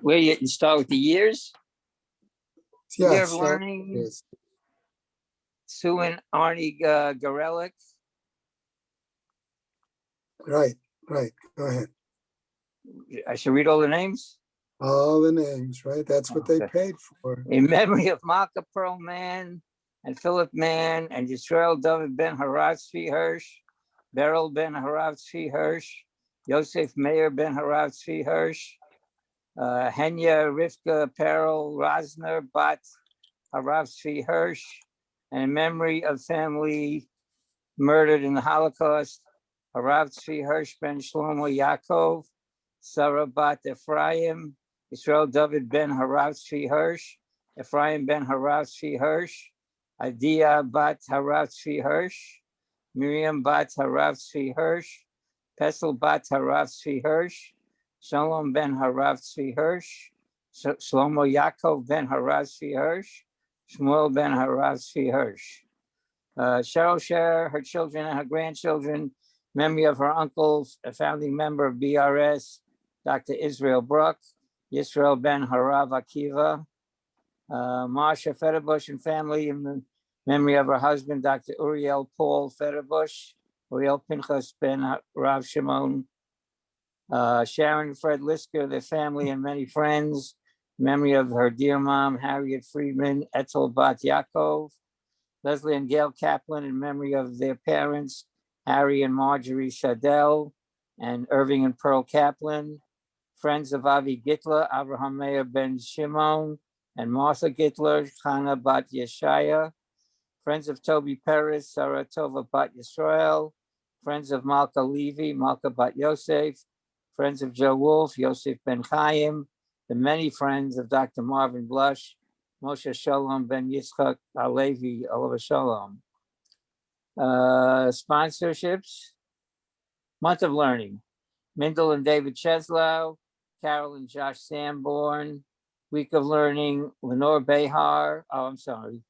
Where you start with the years? Yeah, Year of learning. yes. Sue and Arnie Gorelik. Right. Go ahead. I should read all the names? All the names, right? That's what they paid for. In memory of Malka Pearl Mann and Philip Mann and Yisrael David Ben Harav Tzvi Hirsch, Beryl Ben Harav Tzvi Hirsch, Yosef Meir Ben Harav Tzvi Hirsch, Henya Rivka Perel Rosner Bat Harav Tzvi Hirsch, and in memory of family murdered in the Holocaust, Harav Tzvi Hirsch Ben Shlomo Yaakov, Sarah Bat Ephraim, Yisrael David Ben Harav Tzvi Hirsch, Ephraim Ben Harav Tzvi Hirsch, Adia Bat Harav Tzvi Hirsch, Miriam Bat Harav Tzvi Hirsch, Pesel Bat Harav Tzvi Hirsch, Shalom Ben Harav Tzvi Hirsch, Shlomo Yaakov Ben Harav Tzvi Hirsch, Shmuel Ben Harav Tzvi Hirsch. Cheryl Sher, her children and her grandchildren, memory of her uncle, a founding member of BRS, Dr. Israel Bruck, Yisrael Ben Harav Akiva, Marsha Federbush and family in memory of her husband, Dr. Uriel Paul Federbush, Uriel Pinchas Ben Rav Shimon, Sharon and Fred Lisker, their family and many friends, memory of her dear mom, Harriet Friedman, Etzel Bat Yaakov, Leslie and Gail Kaplan in memory of their parents, Harry and Marjorie Shadell, and Irving and Pearl Kaplan, friends of Avi Gittler, Abraham Meir Ben Shimon, and Martha Gittler, Chana Bat Yeshaya, friends of Toby Peres, Sarah Tova Bat Yisrael, friends of Malka Levy, Malka Bat Yosef, friends of Joe Wolf, Yosef Ben Chaim, the many friends of Dr. Marvin Blush, Moshe Shalom Ben Yitzchak Halevi, Oliver Shalom. Sponsorships, Month of Learning, Mindel and David Cheslow, Carol and Josh Sanborn, Week of Learning, Lenore Behar. Oh, I'm sorry,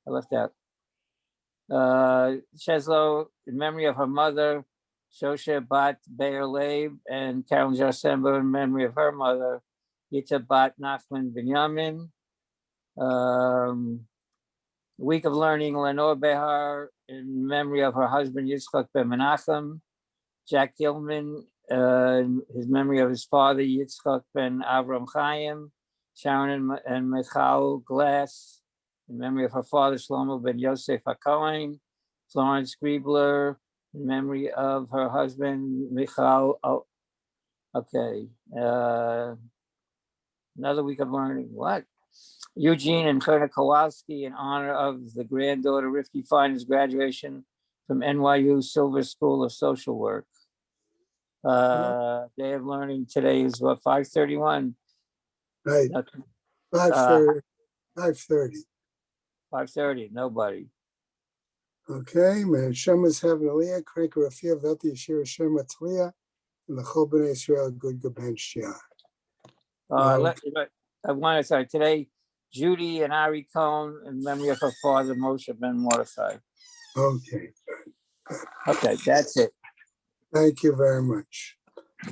I left out. Cheslow, in memory of her mother, Shosha Bat Beir Leib, and Carol and Josh Sanborn, in memory of her mother, Yita Bat Nachman Binyamin. Week of Learning, Lenore Behar, in memory of her husband, Yitzchak Ben Menachem. Jack Gilman, his memory of his father, Yitzchak Ben Avram Chaim. Sharon and Michal Glass, in memory of her father, Shlomo Ben Yosef HaKohen. Florence Griebler, in memory of her husband, Michal. Oh, okay. Another Week of Learning. What? Eugene and Kerna Kowalski, in honor of the granddaughter Rifki Finer's graduation from NYU Silver School of Social Work. Day of Learning today is what, 5:31? Right. 5:30. 5:30, nobody. Okay, man. Shema's having Aliyah, Crank Rafia, Velti Yashir Shema Tliya, and the Chol B'nai Israel Good Gaben Shia. I want to say today, Judy and Ari Cohn, in memory of her father, Moshe Ben Mordechai. Okay. Okay, that's it. Thank you very much.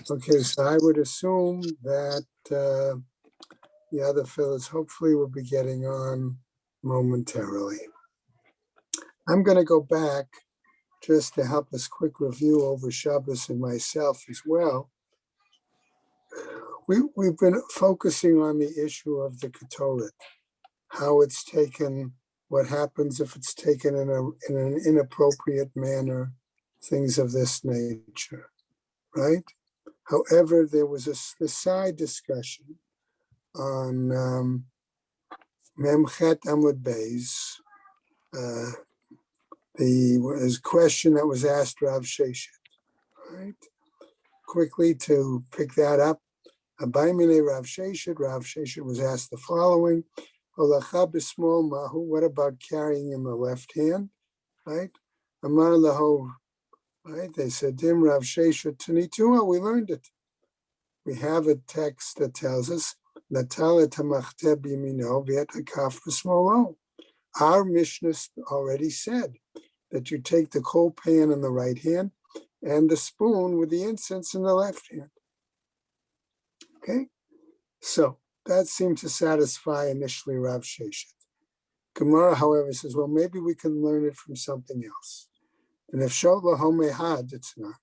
Okay, so I would assume that the other fellows hopefully will be getting on momentarily. I'm going to go back just to help us quick review over Shabbos and myself as well. We've been focusing on the issue of the Ketoret, how it's taken, what happens if it's taken in an inappropriate manner, things of this nature, right? However, there was a side discussion on Memchet Amud Beis, the question that was asked Rav Sheshet, right? Quickly to pick that up, Abaymine Rav Sheshet was asked the following, Olacha b'smol mahu, what about carrying in the left hand, right? Amar laho, right? They said, Dim Rav Sheshet Tanitua, we learned it. We have a text that tells us, Natal et hamachte b'yamino v'et hakaf b'smolo. Our Mishnah already said that you take the coal pan in the right hand and the spoon with the incense in the left hand. Okay? So that seemed to satisfy initially Rav Sheshet. Gemara, however, says, well, maybe we can learn it from something else. And if Shol Lahome Had, it's not.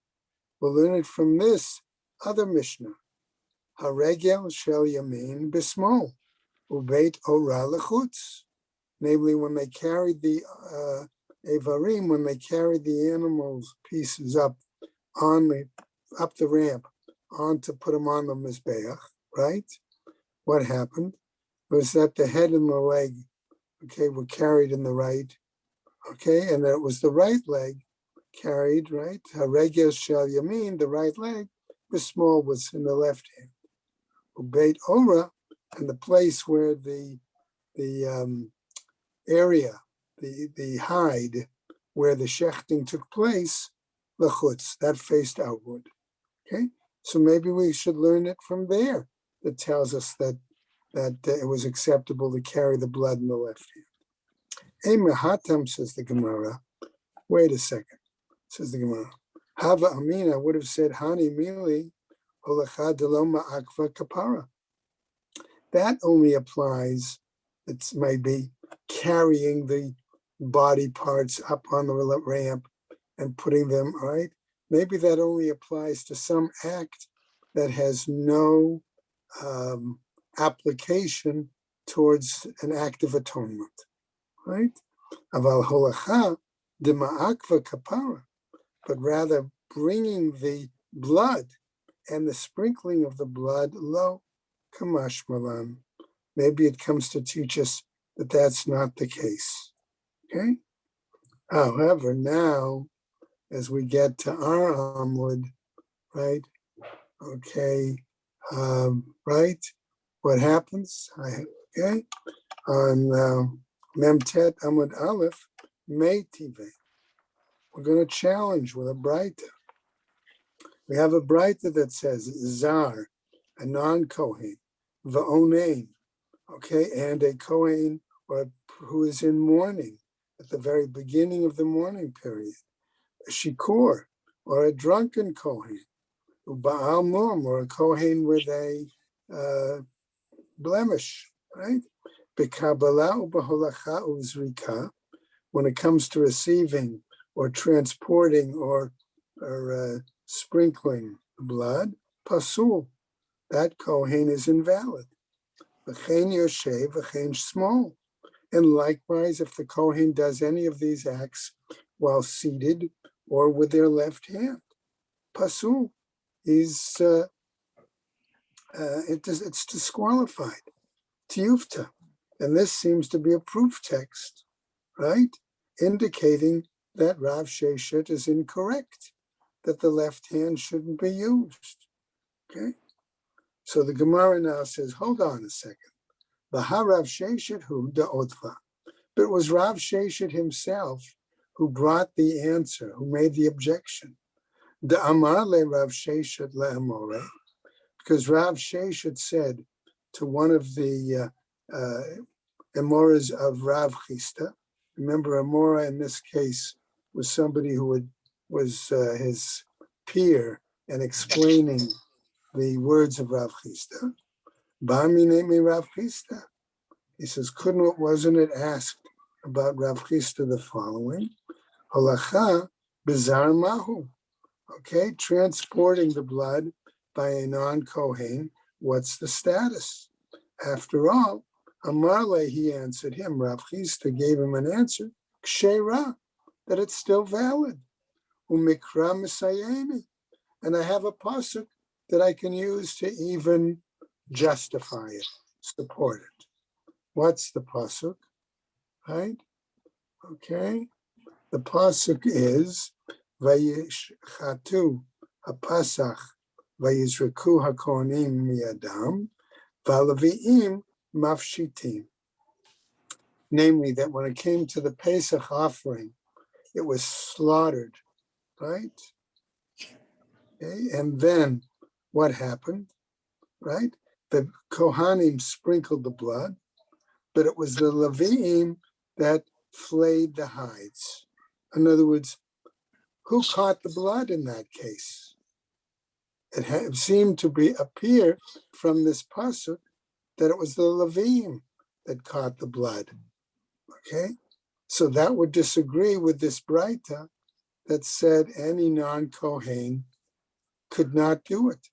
We'll learn it from this other Mishnah. Haregel Shel Yamin Bismol, Ubeit Ora Lechutz. Namely, when they carried the Evarim, when they carried the animals' pieces up the ramp, to put them on the Mizbeach, right? What happened was that the head and the leg, were carried in the right, and that it was the right leg carried, right? Haregel Shel Yamin, the right leg, the small was in the left hand. Ubeit Ora, and the place where the area, the hide, where the shechting took place, lechutz, that faced outward. Okay, so maybe we should learn it from there. That tells us that it was acceptable to carry the blood in the left hand. Mehatam, says the Gemara. Wait a second, says the Gemara. Hava Amina would have said Hani Mili Holacha Deloma Akva Kapara. That only applies, it might be carrying the body parts up on the ramp and putting them, right? Maybe that only applies to some act that has no application towards an act of atonement, right? Aval holacha de ma'akva kapara, but rather bringing the blood and the sprinkling of the blood lo kamash malan. Maybe it comes to teach us that that's not the case, okay? However, now, as we get to our Amud, right? Okay, right? What happens? Okay, on Memtet Amud Aleph, Meitive. We're going to challenge with a Braita. We have a Braita that says Zar, a non-Kohen, Va'onein, okay, and a Kohen or who is in mourning at the very beginning of the mourning period, a Shikur, or a drunken Kohen, Ba'al Mum, or a Kohen with a blemish, right? B'Kabbalah u'B'Holacha u'Zrika, when it comes to receiving or transporting or sprinkling blood, Pasul, that Kohen is invalid. V'chein Yoshev, v'chein Shmol. And likewise, if the Kohen does any of these acts while seated or with their left hand, Pasul, it's disqualified. Tiyufta. And this seems to be a proof text, right? Indicating that Rav Sheshet is incorrect, that the left hand shouldn't be used. Okay? So the Gemara now says, hold on a second. V'ha Rav Sheshet hu da'otva. But it was Rav Sheshet himself who brought the answer, who made the objection. Da'amar le Rav Sheshet le'amore. Because Rav Sheshet said to one of the Emoras of Rav Chisda, remember Emora in this case was somebody who was his peer and explaining the words of Rav Chisda. Bami name Rav Chisda. He says, wasn't it asked about Rav Chisda the following? Holacha bizar mahu. Okay, transporting the blood by a non-Kohen, what's the status? After all, Amarle, he answered him, Rav Chisda gave him an answer, Kshera, that it's still valid. Umikra Misayemi. And I have a pasuk that I can use to even justify it, support it. What's the pasuk? Right? Okay. The pasuk is Vayishchatu hapasach vayizraku hakohanim miyadam v'aleviim mafshitim. Namely, that when it came to the Pesach offering, it was slaughtered, right? Okay. And then what happened, right? The Kohanim sprinkled the blood, but it was the Leviim that flayed the hides. In other words, who caught the blood in that case? It seemed to appear from this pasuk that it was the Levim that caught the blood. Okay, so that would disagree with this Braita that said any non-Kohen could not do it.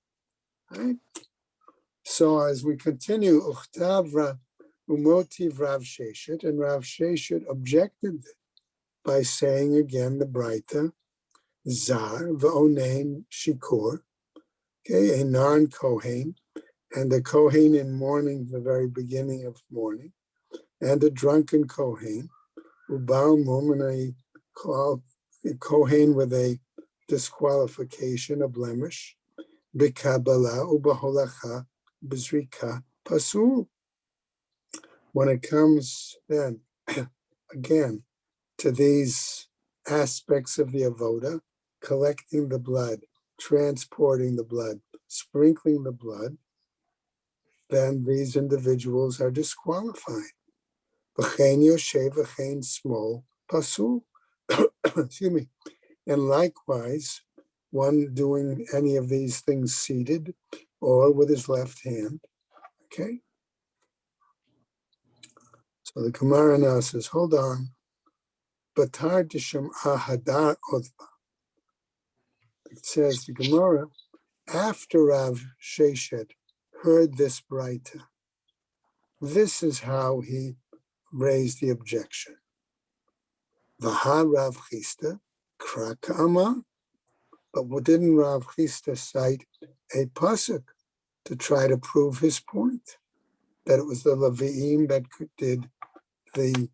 Right? So as we continue, Uchtavra Umotiv Rav Sheshet, and Rav Sheshet objected by saying again the Braita, Zar v'onein shikur, okay, a non-Kohen, and a Kohen in mourning, the very beginning of mourning, and a drunken Kohen, Ubal Mum, and a Kohen with a disqualification, a blemish, B'Kabbalah ubaholacha b'zrika pasul. When it comes then, again, to these aspects of the avoda, collecting the blood, transporting the blood, sprinkling the blood, then these individuals are disqualified. V'chein yoshev v'chein smol pasul. Excuse me. And likewise, one doing any of these things seated or with his left hand. Okay. So the Gemara now says, hold on. Batar disham ahadar odva. It says the Gemara, after Rav Sheshet heard this Braita, this is how he raised the objection. Vaha Rav Chisda krakama. But what didn't Rav Chisda cite a pasuk to try to prove his point, that it was the Leviim that did the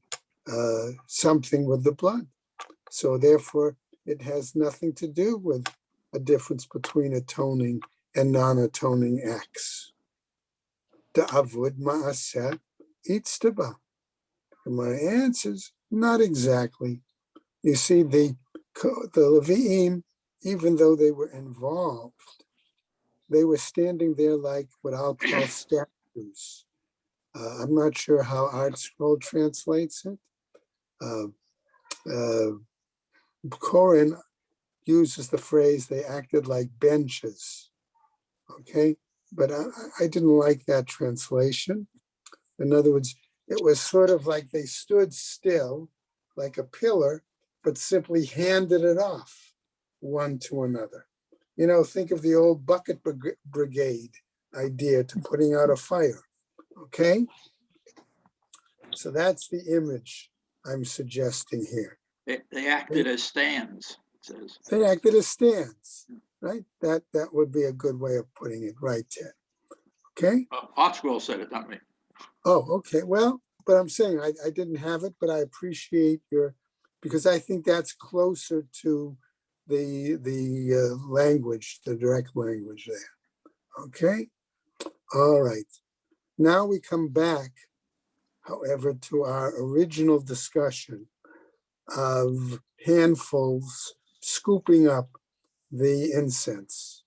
something with the blood. So therefore, it has nothing to do with a difference between atoning and non-atoning acts. The avud ma'aseh itztaba. My answers, not exactly. You see, the Leviim, even though they were involved, they were standing there like what I'll call statues. I'm not sure how Art Scroll translates it. Koren uses the phrase, they acted like benches. Okay, but I didn't like that translation. In other words, it was sort of like they stood still, like a pillar, but simply handed it off one to another. You know, think of the old bucket brigade idea to putting out a fire. Okay, so that's the image I'm suggesting here. They acted as stands, it says. They acted as stands, right? That would be a good way of putting it, right, Ted? Okay? Oxwell said it, not me. Oh, okay. Well, but I'm saying I didn't have it, but I appreciate your, because I think that's closer to the language, the direct language there. Okay? All right. Now we come back, however, to our original discussion of handfuls scooping up the incense,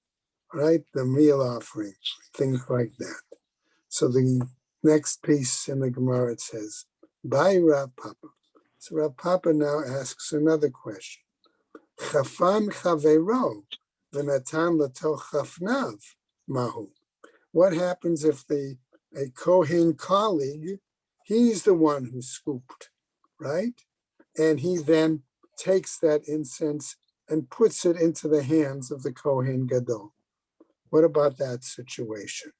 right? The meal offering, things like that. So the next piece in the Gemara, it says, by Rav Papa. So Rav Papa now asks another question. Chafan chavero v'natan l'toch chafnav mahu. What happens if a Kohen colleague, he's the one who scooped, right? And he then takes that incense and puts it into the hands of the Kohen Gadol. What about that situation?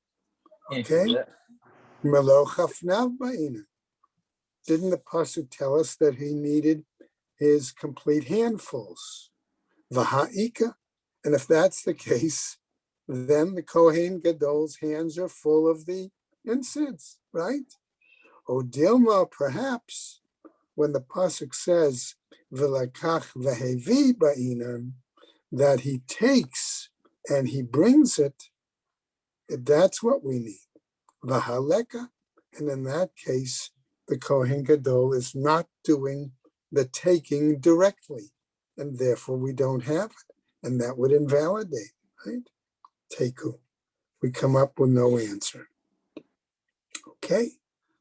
Okay. Melo chafnav ba'ina. Didn't the pasuk tell us that he needed his complete handfuls? V'ha'ika. And if that's the case, then the Kohen Gadol's hands are full of the incense, right? O Dilma, perhaps, when the pasuk says v'lakach v'hevi ba'inan, that he takes and he brings it, that's what we need. V'haleka, and in that case, the Kohen Gadol is not doing the taking directly, and therefore we don't have it, and that would invalidate, right? Teku. We come up with no answer. Okay,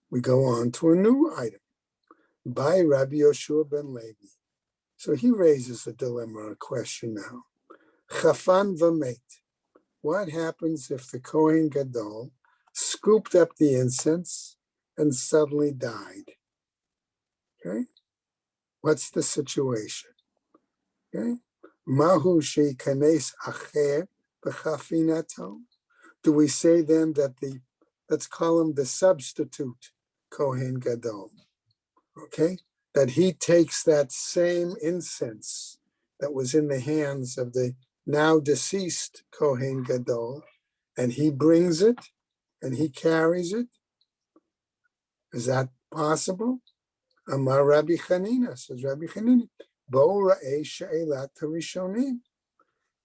we go on to a new item. By Rabbi Yoshua ben Levi. So he raises a dilemma, a question now. Chafan v'met. What happens if the Kohen Gadol scooped up the incense, and suddenly died. Okay? What's the situation? Okay? Mahu sheikanes acher b'chafinato. Do we say then that let's call him the substitute Kohen Gadol, okay? That he takes that same incense that was in the hands of the now deceased Kohen Gadol, and he brings it, and he carries it? Is that possible? Amar Rabbi Chanina, says Rabbi Chanina, Bo ra'eh she'elat harishonim.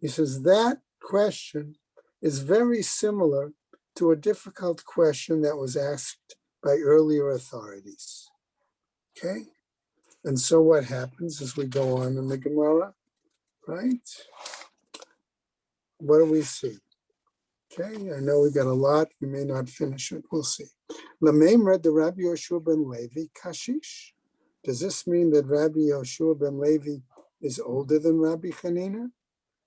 He says that question is very similar to a difficult question that was asked by earlier authorities. Okay? And so what happens as we go on in the Gemara, right? What do we see? Okay, I know we got a lot. We may not finish it. We'll see. Lamemra de Rabbi Yoshua ben Levi kashish. Does this mean that Rabbi Yoshua ben Levi is older than Rabbi Chanina?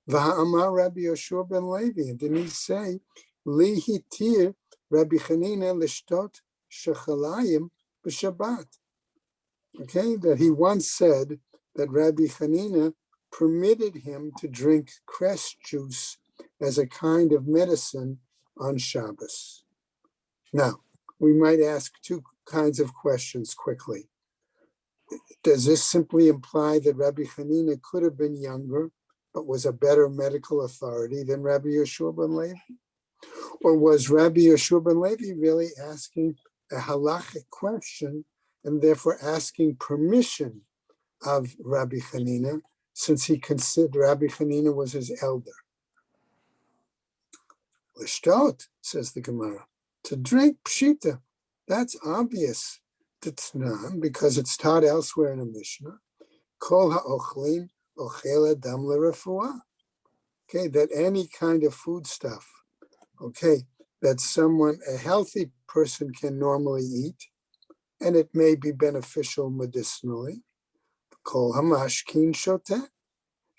V'ha'amar Rabbi Yoshua ben Levi. And didn't he say, Li hitir Rabbi Chanina lishtot shechalayim b'Shabbat? Okay, that he once said that Rabbi Chanina permitted him to drink cress juice as a kind of medicine on Shabbos. Now, we might ask two kinds of questions quickly. Does this simply imply that Rabbi Chanina could have been younger, but was a better medical authority than Rabbi Yoshua ben Levi? Or was Rabbi Yoshua ben Levi really asking a halachic question and therefore asking permission of Rabbi Chanina, since he considered Rabbi Chanina was his elder? Lishtot, says the Gemara, to drink pshita, that's obvious to Tnan because it's taught elsewhere in the Mishnah. Kol ha'ochlin ochel adam l'refuah. Okay, that any kind of foodstuff, okay, that a healthy person can normally eat, and it may be beneficial medicinally. Kol hamashkin shoteh,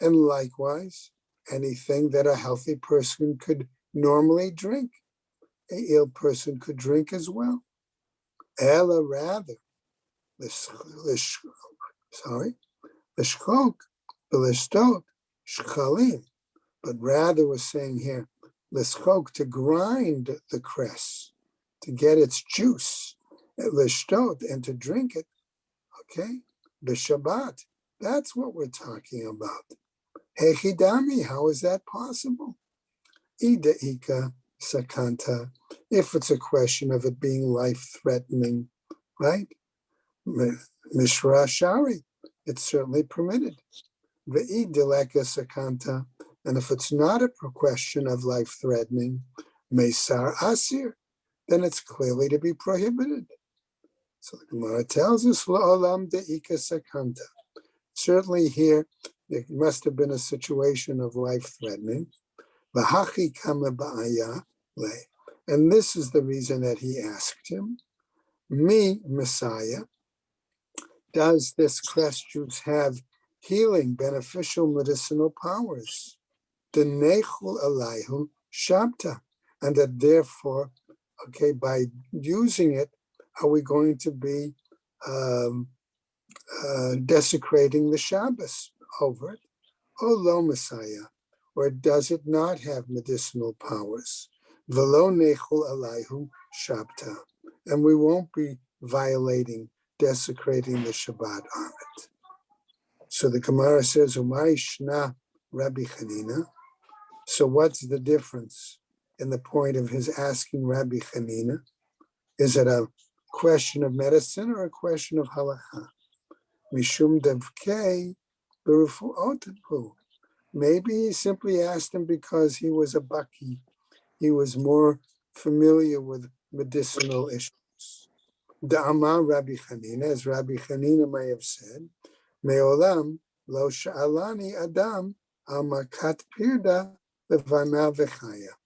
and likewise, anything that a healthy person could normally drink, an ill person could drink as well. Ella rather, lishchok, l'shtot, shchalim, but rather we're saying here, lishchok, to grind the cress, to get its juice, l'shtot, and to drink it, okay, b'Shabbat. That's what we're talking about. Hechidami, how is that possible? Ida ika sakanta, if it's a question of it being life-threatening, right? Mishra shari, it's certainly permitted. Ve'idileka sakanta, and if it's not a question of life-threatening, mesar asir, then it's clearly to be prohibited. So the Gemara tells us, la'olam de'ika sakanta. Certainly here, there must have been a situation of life-threatening. V'hachi kama ba'aya le. And this is the reason that he asked him, me, Messiah, does this cress juice have healing, beneficial medicinal powers? Denechul alayhu shabta. And that therefore, okay, by using it, are we going to be desecrating the Shabbos over it? Oh, lo Messiah. Or does it not have medicinal powers? Velo nechul alayhu shabta. And we won't be violating, desecrating the Shabbat on it. So the Gemara says, Umay shna Rabbi Chanina. So what's the difference in the point of his asking Rabbi Chanina? Is it a question of medicine or a question of halacha? Mishum devkei berufuotapu. Maybe he simply asked him because he was a baki. He was more familiar with medicinal issues. Da'amar Rabbi Chanina, as Rabbi Chanina may have said, Me'olam lo sha'alani adam al makat pirda levana v'chaya.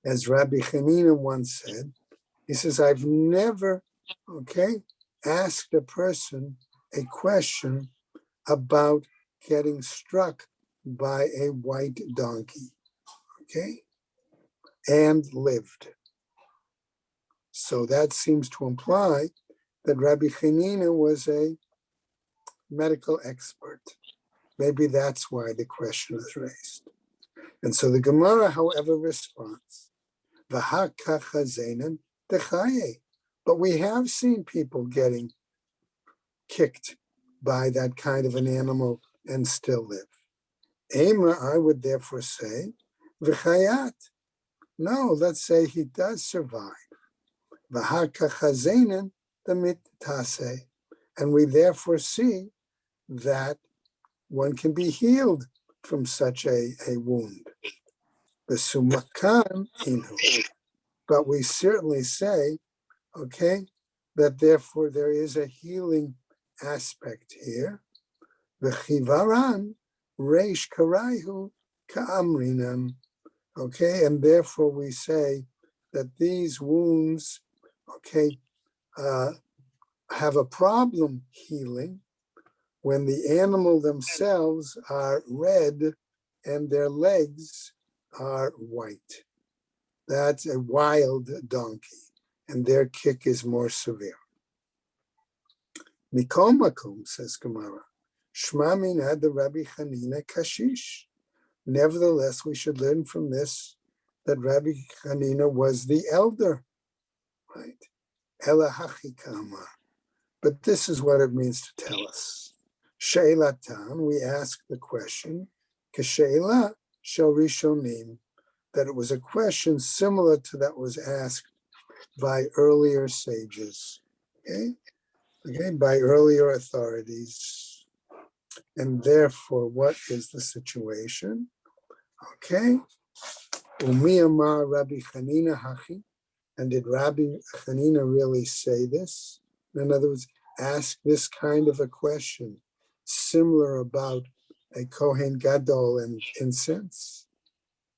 As Rabbi Chanina once said, he says, I've never, asked a person a question about getting struck by a white donkey, and lived. So that seems to imply that Rabbi Chanina was a medical expert. Maybe that's why the question is raised. And so the Gemara, however, responds, "V'hakachazenim dechaye." But we have seen people getting kicked by that kind of an animal and still live. Ema, I would therefore say, v'chayat. No, let's say he does survive. V'hakachazenim demitase. And we therefore see that one can be healed from such a wound. The sumakan inu. But we certainly say, okay, that therefore there is a healing aspect here. The chivaran reish karaihu ka'amrinam. Okay, and therefore we say that these wounds, okay, have a problem healing when the animal themselves are red and their legs are white. That's a wild donkey, and their kick is more severe. Mikol makom, says Gemara, Shma mina de Rabbi Chanina kashish. Nevertheless, we should learn from this that Rabbi Chanina was the elder, right? Ela hachikama. But this is what it means to tell us. She'elatan, we ask the question, Keshe'ela shel rishonim, that it was a question similar to that was asked by earlier sages, okay, by earlier authorities. And therefore, what is the situation? Okay, Umi amar Rabbi Chanina hachi, and did Rabbi Chanina really say this? In other words, ask this kind of a question, similar about a Kohen Gadol and incense.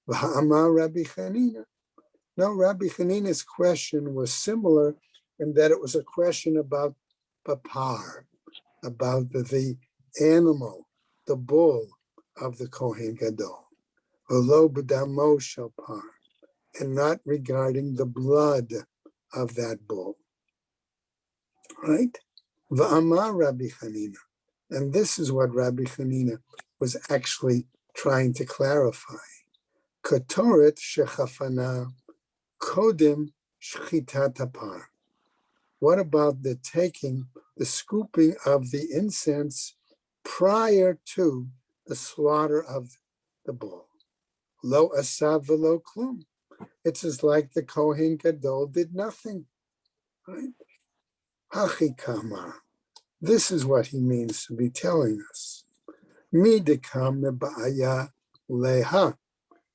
V'ha'amar Rabbi Chanina. No, Rabbi Chanina's question was similar in that it was a question about papar, about the animal, the bull of the Kohen Gadol, v'lo b'damo shel par, and not regarding the blood of that bull. Right? V'amar Rabbi Chanina. And this is what Rabbi Chanina was actually trying to clarify. Katoret shechafana kodim shchitat par. What about the taking, the scooping of the incense prior to the slaughter of the bull? Lo asav v'lo klum. It's as like the Kohen Gadol did nothing. Right? Hachikama. This is what he means to be telling us. Midikam meba'aya leha.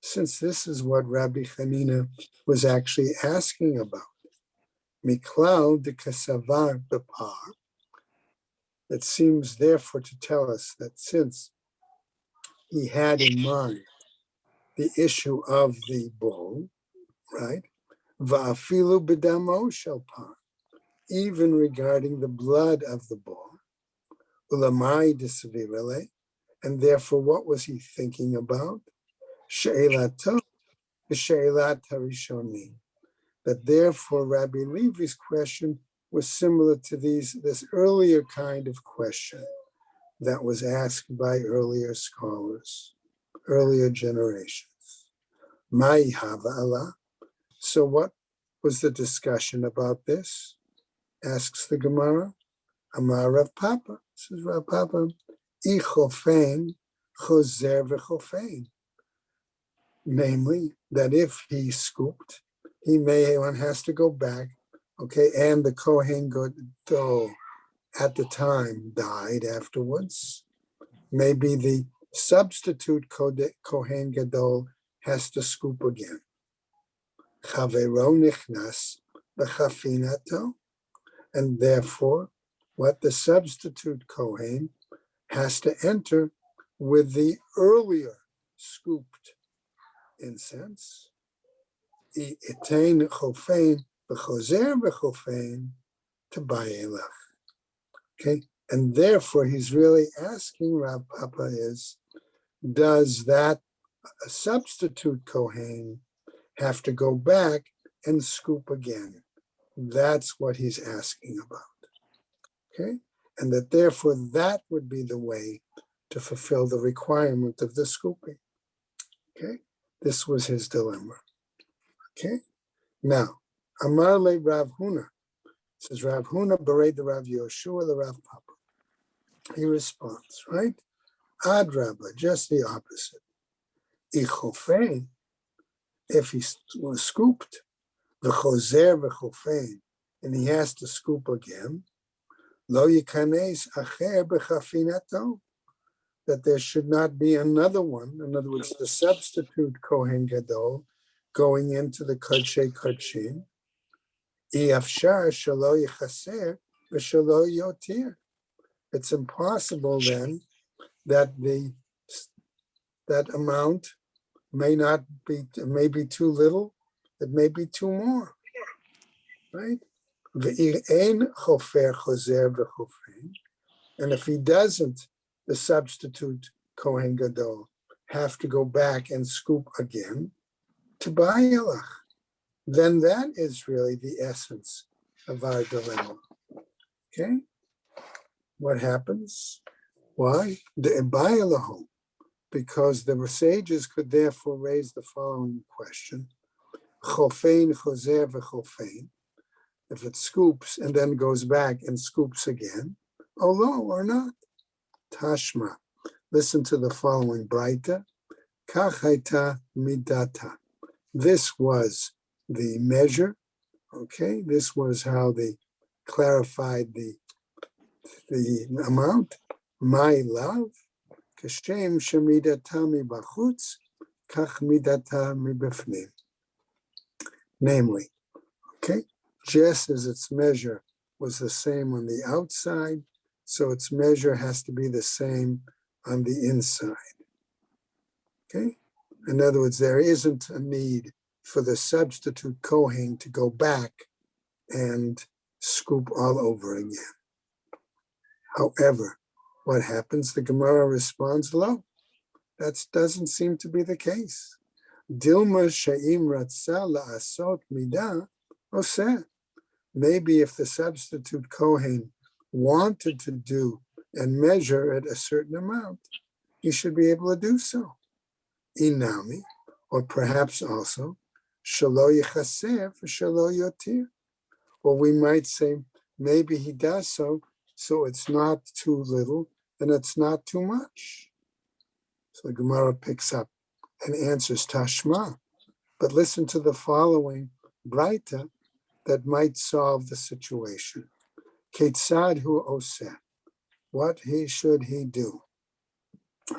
Since this is what Rabbi Chanina was actually asking about. Miklal de kasavar bepar. It seems therefore to tell us that since he had in mind the issue of the bull, right? Va'afilu b'damo shel par. Even regarding the blood of the bull, ulamai disvirele, and therefore what was he thinking about? She'elato, she'elat harishoni. That therefore Rabbi Levi's question was similar to this earlier kind of question that was asked by earlier scholars, earlier generations. Mai hava Allah. So what was the discussion about this? Asks the Gemara. Amar Rav Papa, says Rav Papa, ichofein choser v'chofein. Namely, that if he scooped, one has to go back, okay, and the Kohen Gadol at the time died afterwards. Maybe the substitute Kohen Gadol has to scoop again. Chavero nichnas b'chafinato. And therefore, what the substitute Kohen has to enter with the earlier scooped incense. Etain chofein v'chozer v'chofein t'bayelach. Okay, and therefore he's really asking Rav Papa is, does that substitute Kohen have to go back and scoop again? That's what he's asking about. Okay? And that therefore that would be the way to fulfill the requirement of the scooping. Okay? This was his dilemma. Okay? Now, Amar le Rav Huna, says Rav Huna bered the Rav Yoshua the Rav Papa. He responds, right? Adraba, just the opposite. Ichofein, if he was scooped, the choser v'chofein, and he has to scoop again, lo yikanes acher b'chafinato, that there should not be another one. In other words, the substitute Kohen Gadol going into the Kodshei Kodshim, I'afshar shelo yichaser v'shelo yotir. It's impossible then that that amount may be too little, it may be too more, right? Ve'ein chofer choser v'chofein, and if he doesn't, the substitute Kohen Gadol have to go back and scoop again to Bayalach. Then that is really the essence of our dilemma. Okay? What happens? Why? The Bayalahu, because the sages could therefore raise the following question. Chofein choser v'chofein. If it scoops and then goes back and scoops again, olo or not. Tashma. Listen to the following Braita. Kach haita midata. This was the measure. Okay, this was how they clarified the amount. My love. Kashem shemidata mibachutz, kach midata mibefnim. Namely, okay, just as its measure was the same on the outside, so its measure has to be the same on the inside. Okay? In other words, there isn't a need for the substitute Kohen to go back and scoop all over again. However, what happens? The Gemara responds, lo, that doesn't seem to be the case. Dilma she'im ratza la'asot midah oseh. Maybe if the substitute Kohen wanted to do and measure at a certain amount, he should be able to do so. Inami, or perhaps also, shelo yichaser v'shelo yotir. Or we might say, maybe he does so it's not too little and it's not too much. So the Gemara picks up and answers Tashma. But listen to the following Braita that might solve the situation. Ketzad hu oseh. What should he do?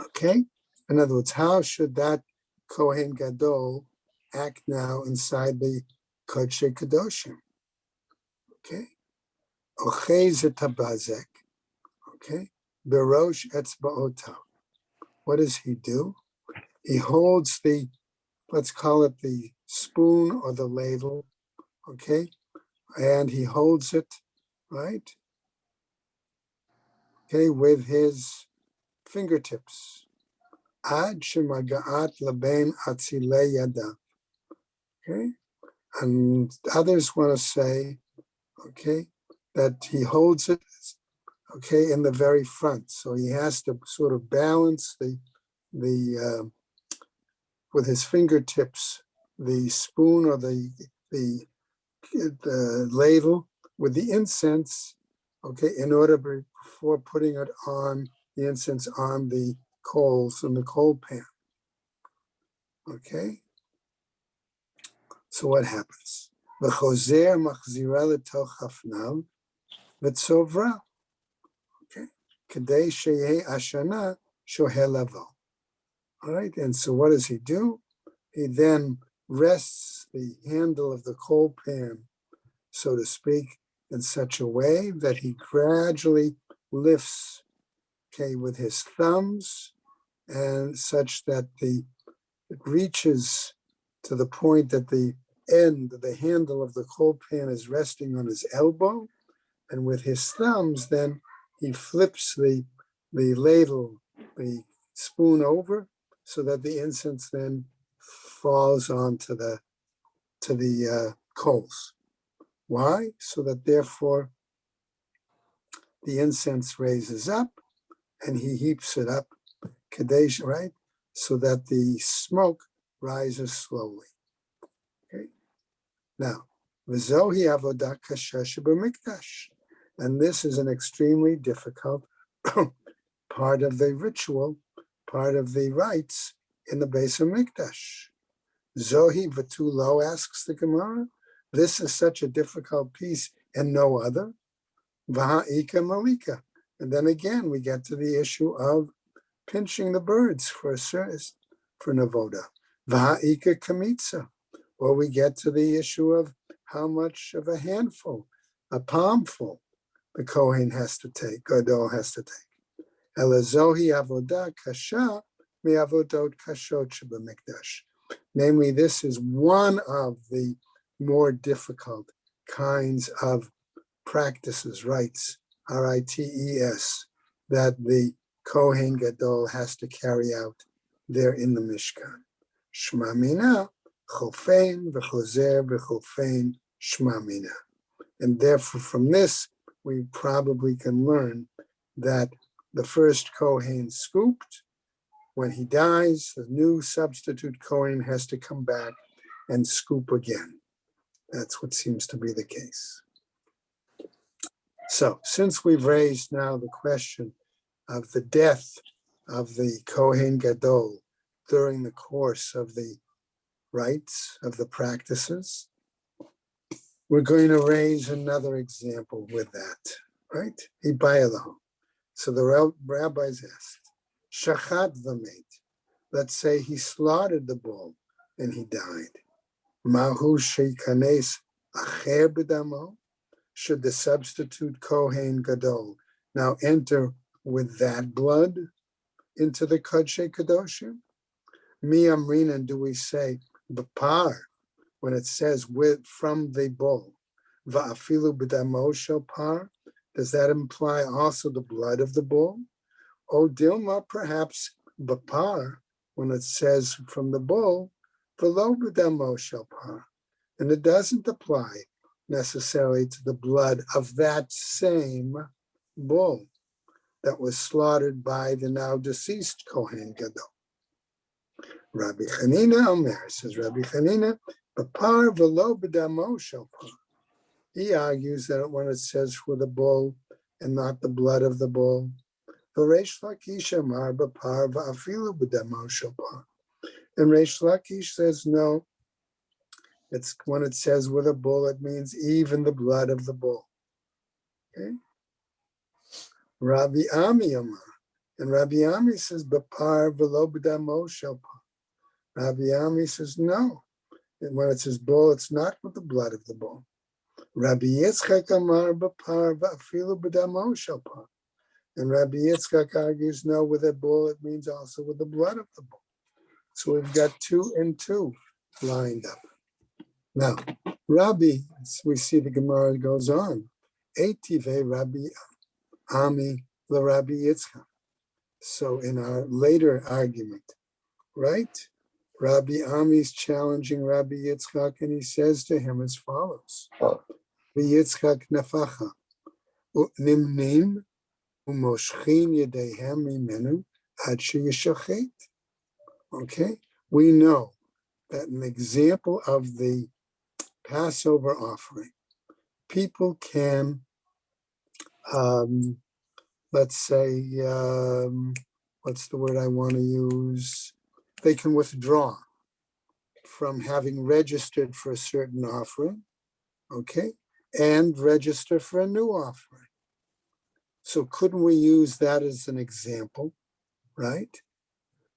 Okay? In other words, how should that Kohen Gadol act now inside the Kodshei Kadoshim? Okay? Ochez tabazek. Okay? Berosh etzbaotav. What does he do? He holds the, let's call it the spoon or the ladle, okay? And he holds it, right? Okay, with his fingertips. Ad shemagaat laben atzile yada. Okay? And others want to say, okay, that he holds it, okay, in the very front. So he has to sort of balance the with his fingertips, the spoon or the ladle with the incense, okay, in order before putting it on the incense on the coals in the coal pan. Okay. So what happens? V'chozer machzira letoch hafnav v'tzovra. Okay. Kadei sheyeh ashana shoheh lavo. All right. And so what does he do? He then rests the handle of the coal pan, so to speak, in such a way that he gradually lifts, okay, with his thumbs, and such that it reaches to the point that the handle of the coal pan is resting on his elbow, and with his thumbs, then he flips the ladle, the spoon over, so that the incense then falls onto the coals. Why? So that therefore the incense raises up and he heaps it up, Kadesh, right? So that the smoke rises slowly. Okay. Now, V'zohi avodah kasha shebamikdash. And this is an extremely difficult part of the ritual, part of the rites in the Beis HaMikdash. Zohi v'tulo, asks the Gemara. This is such a difficult piece and no other. V'ha'ika malika. And then again, we get to the issue of pinching the birds for a service, for Navoda. V'ha'ika kamitza. Or we get to the issue of how much of a handful, a palmful, the Kohen has to take, Gadol has to take. Elazohi avodah kasha mi'avodot kashot shebamikdash. Namely, this is one of the more difficult kinds of practices, rites, rites, that the Kohen Gadol has to carry out there in the Mishkan. Shma mina, chofein v'chozer b'chofein shma mina. And therefore, from this, we probably can learn that the first Kohen scooped. When he dies, the new substitute Kohen has to come back and scoop again. That's what seems to be the case. So, since we've raised now the question of the death of the Kohen Gadol during the course of the rites, of the practices, we're going to raise another example with that, right? Ibayalahu. So the rabbis asked, Shachat v'met. Let's say he slaughtered the bull and he died. Mahu sheikanes acher b'damo. Should the substitute Kohen Gadol now enter with that blood into the Kodesh Kadoshim? Mi amrina, do we say b'par when it says with from the bull? Va'afilu b'damo shel par. Does that imply also the blood of the bull? O Dilma, perhaps b'par when it says from the bull, v'lo b'damo shel par, and it doesn't apply necessarily to the blood of that same bull that was slaughtered by the now deceased Kohen Gadol. Rabbi Chanina Omer, says Rabbi Chanina, b'par v'lo b'damo shel par. He argues that when it says for the bull and not the blood of the bull, and Reish Lakish says no. It's when it says with a bull, it means even the blood of the bull. Okay. Rabbi Ami Amar, and Rabbi Ami says b'par v'lo b'damo shel par. Rabbi Ami says no. And when it says bull, it's not with the blood of the bull. Rabbi Yitzchak Amar b'par v'afilu b'damo shel par. And Rabbi Yitzchak argues, no, with a bull, it means also with the blood of the bull. So we've got 2 and 2 lined up. Now, Rabbi, we see the Gemara goes on. Eitive Rabbi Ami la Rabbi Yitzchak. So in our later argument, right? Rabbi Ami is challenging Rabbi Yitzchak, and he says to him as follows. Yitzchak nafacha nimnim. Okay, we know that an example of the Passover offering, people can, let's say, what's the word I want to use? They can withdraw from having registered for a certain offering, okay, and register for a new offering. So couldn't we use that as an example, right?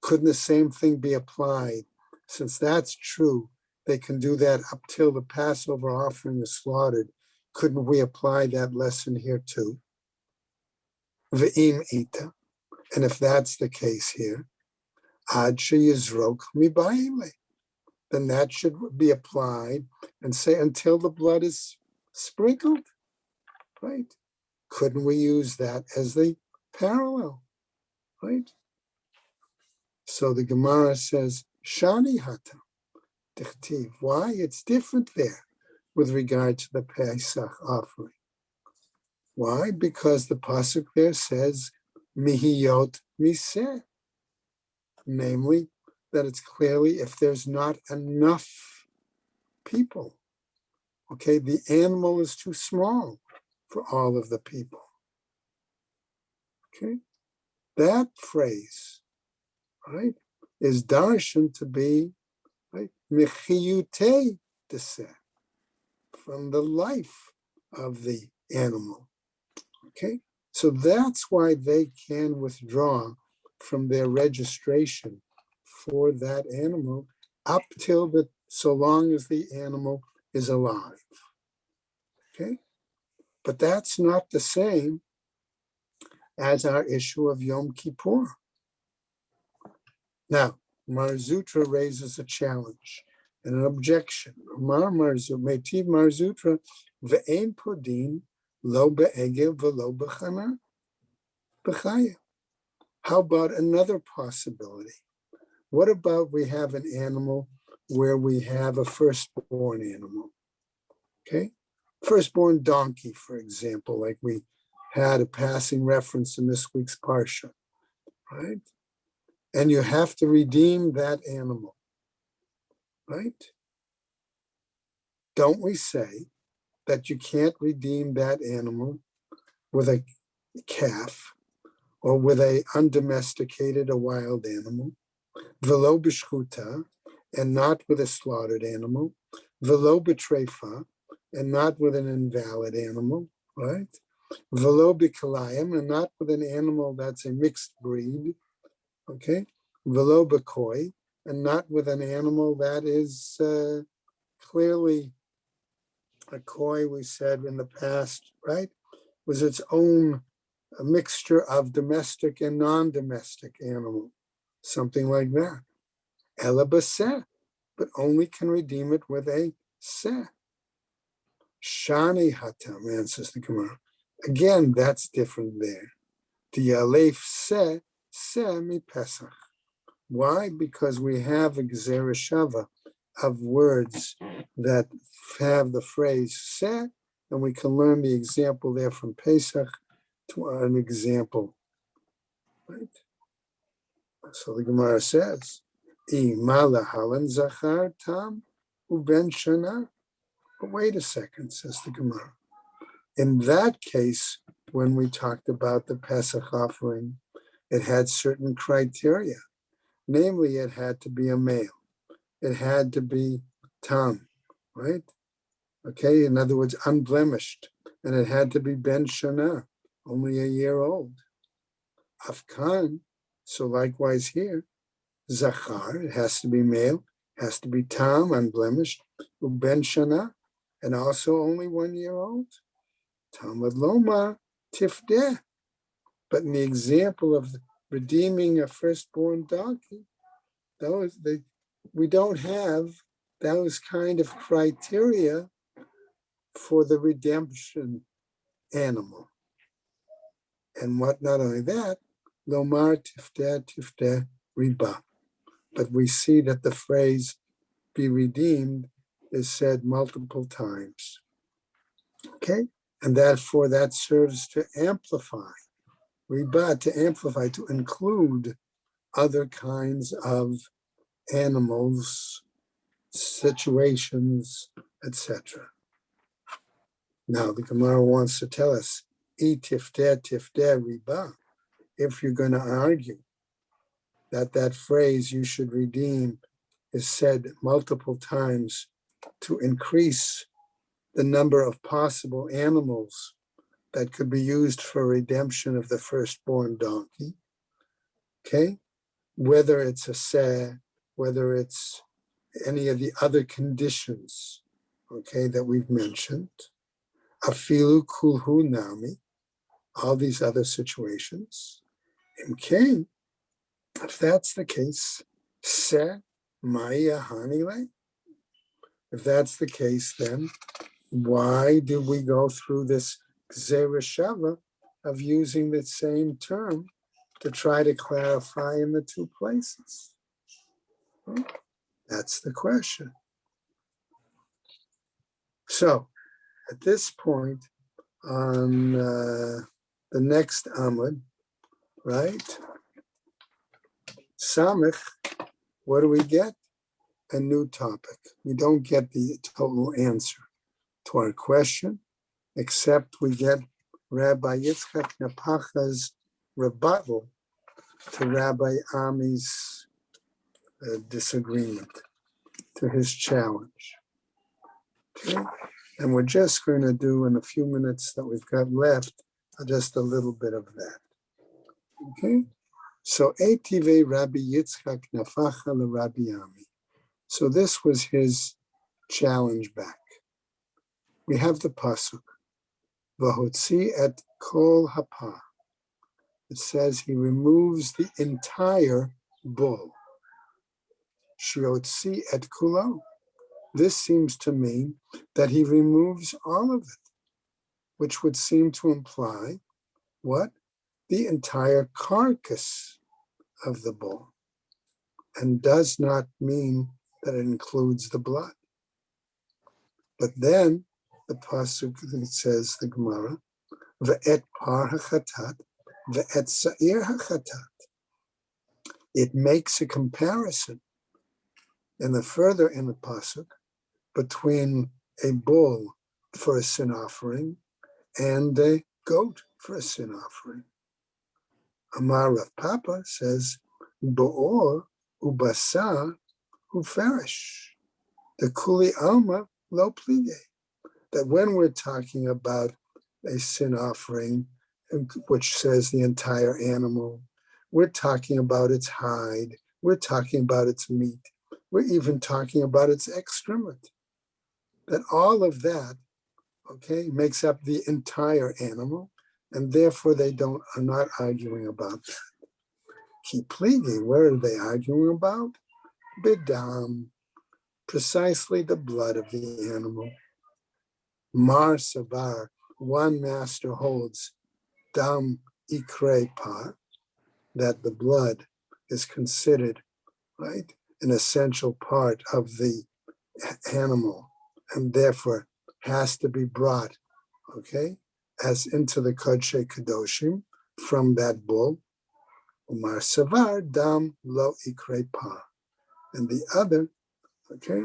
Couldn't the same thing be applied? Since that's true, they can do that up till the Passover offering is slaughtered. Couldn't we apply that lesson here too? Ve'im ita. And if that's the case here, ad sheyizrok mibayile, then that should be applied and say until the blood is sprinkled, right? Couldn't we use that as the parallel, right? So the Gemara says, Shani hata, tichtiv. Why? It's different there. with regard to the Pesach offering. Why? Because the pasuk there says mihiyot miseh, namely that it's clearly if there's not enough people, okay, the animal is too small for all of the people. Okay, that phrase, right, is darshan to be right mechiyute deseh, from the life of the animal. Okay, so that's why they can withdraw from their registration for that animal up till so long as the animal is alive. Okay, but that's not the same as our issue of Yom Kippur. Now, Marzutra raises a challenge and an objection. Metiv Marzutra ve'en podin lo be'egel v'lo b'chana b'chaya. How about another possibility? What about we have an animal where we have a firstborn animal? Okay, firstborn donkey, for example, like we had a passing reference in this week's parsha, right? And you have to redeem that animal, right? Don't we say that you can't redeem that animal with a calf or with a undomesticated, a wild animal, velo b'shchuta, and not with a slaughtered animal, velo b'trefa, and not with an invalid animal, right? Velo b'kalayim, and not with an animal that's a mixed breed, okay? Velo b'koi, and not with an animal that is clearly a koi, we said in the past, right? Was its own a mixture of domestic and non-domestic animal, something like that. Ela b'seh, but only can redeem it with a seh. Shani hatam, answers the Gemara. Again, that's different there. The alef seh mi pesach. Why? Because we have a gzera shava of words that have the phrase seh, and we can learn the example there from Pesach to an example. Right? So the Gemara says, "Imala halan zachar tam uben shana." But wait a second, says the Gemara. In that case, when we talked about the Pesach offering, it had certain criteria. Namely, it had to be a male. It had to be tam, right? Okay, in other words, unblemished. And it had to be ben shana, only a year old. Afkan, so likewise here, zachar, it has to be male, has to be tam, unblemished, uben shana, and also only 1 year old. Talmud loma tifdeh. But in the example of redeeming a firstborn donkey, we don't have those kind of criteria for the redemption animal. And what? Not only that, lomar tifdeh riba. But we see that the phrase "be redeemed" is said multiple times. Okay, and therefore that serves to amplify riba, to amplify, to include other kinds of animals, situations, etc. Now the Gemara wants to tell us, tifdeh riba, if you're going to argue that phrase "you should redeem" is said multiple times to increase the number of possible animals that could be used for redemption of the firstborn donkey, okay? Whether it's a seh, whether it's any of the other conditions, okay, that we've mentioned, afilu kulhu nami, all these other situations. Okay, if that's the case, seh maya hanile. If that's the case, then why do we go through this gzera shava of using the same term to try to clarify in the two places? That's the question. So at this point on the next Amud, right? Samech, what do we get? A new topic. We don't get the total answer to our question, except we get Rabbi Yitzchak Napacha's rebuttal to Rabbi Ami's disagreement, to his challenge. Okay? And we're just going to do in a few minutes that we've got left, just a little bit of that. Okay? So Eitive Rabbi Yitzchak Nafacha le Rabbi Ami. So this was his challenge back. We have the pasuk, Vahotzi et kol hapa. It says he removes the entire bull. Shiotzi et kulo. This seems to mean that he removes all of it, which would seem to imply what? The entire carcass of the bull, and does not mean that it includes the blood. But then the pasuk says, the Gemara, ve'et par hachatat, ve'et sa'ir hachatat. It makes a comparison in the pasuk between a bull for a sin offering and a goat for a sin offering. Amar Rav Papa says, bo'or ubasa uferish. The kuli alma lo plige. That when we're talking about a sin offering, which says the entire animal, we're talking about its hide, we're talking about its meat, we're even talking about its excrement. That all of that, okay, makes up the entire animal, and therefore they are not arguing about that. Ki pligi, where are they arguing about? Bidam, precisely the blood of the animal. Mar savar, one master holds dam ikre par, that the blood is considered, right, an essential part of the animal, and therefore has to be brought, okay, as into the Kodshe Kadoshim from that bull. Umar savar dam lo ikre par. And the other, okay,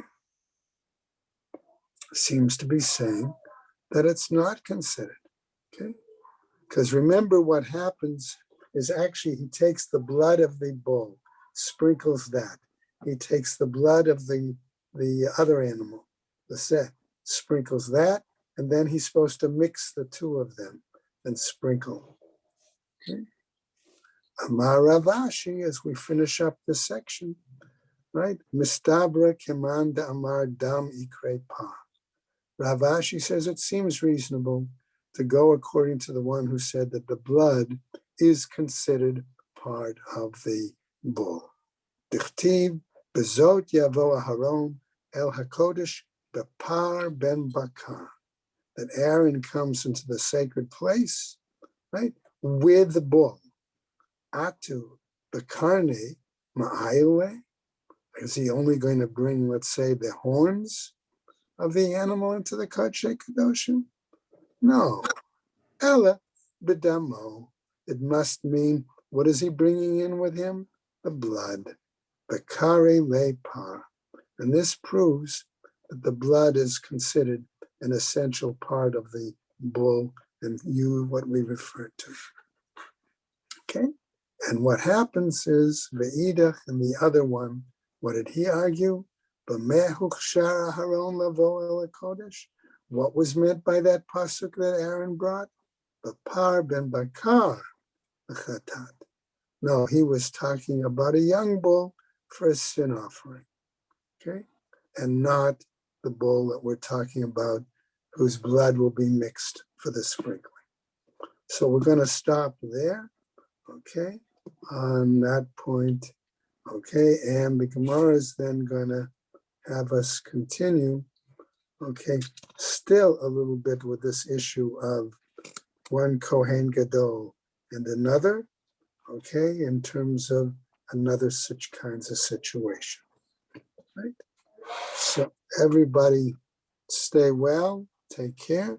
seems to be saying that it's not considered, okay? Because remember what happens is actually he takes the blood of the bull, sprinkles that. He takes the blood of the other animal, the set, sprinkles that, and then he's supposed to mix the two of them and sprinkle. Okay? Amar Ravashi, as we finish up this section, right? Mistabra kemanda amar dam ikre pa. Ravashi says it seems reasonable to go according to the one who said that the blood is considered part of the bull. Dichtiv bezot yavo Aharon el hakodesh bepar ben bakar. That Aaron comes into the sacred place, right, with the bull. Atu bekarne ma'ayule. Is he only going to bring, let's say, the horns of the animal into the Kodshe Kadoshim? No. Ella b'damo. It must mean, what is he bringing in with him? The blood. Bekare lepar. And this proves that the blood is considered an essential part of the bull and what we refer to. Okay? And what happens is, ve'idach, and the other one, what did he argue? What was meant by that pasuk that Aaron brought? Bapar ben bakar chatat. No, he was talking about a young bull for a sin offering, okay, and not the bull that we're talking about, whose blood will be mixed for the sprinkling. So we're going to stop there, okay, on that point, okay, and the Gemara is then going to have us continue, okay, still a little bit with this issue of one Kohen Gadol and another, okay, in terms of another such kinds of situation, right? So everybody stay well, take care,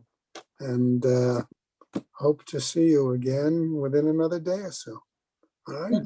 and hope to see you again within another day or so. All right.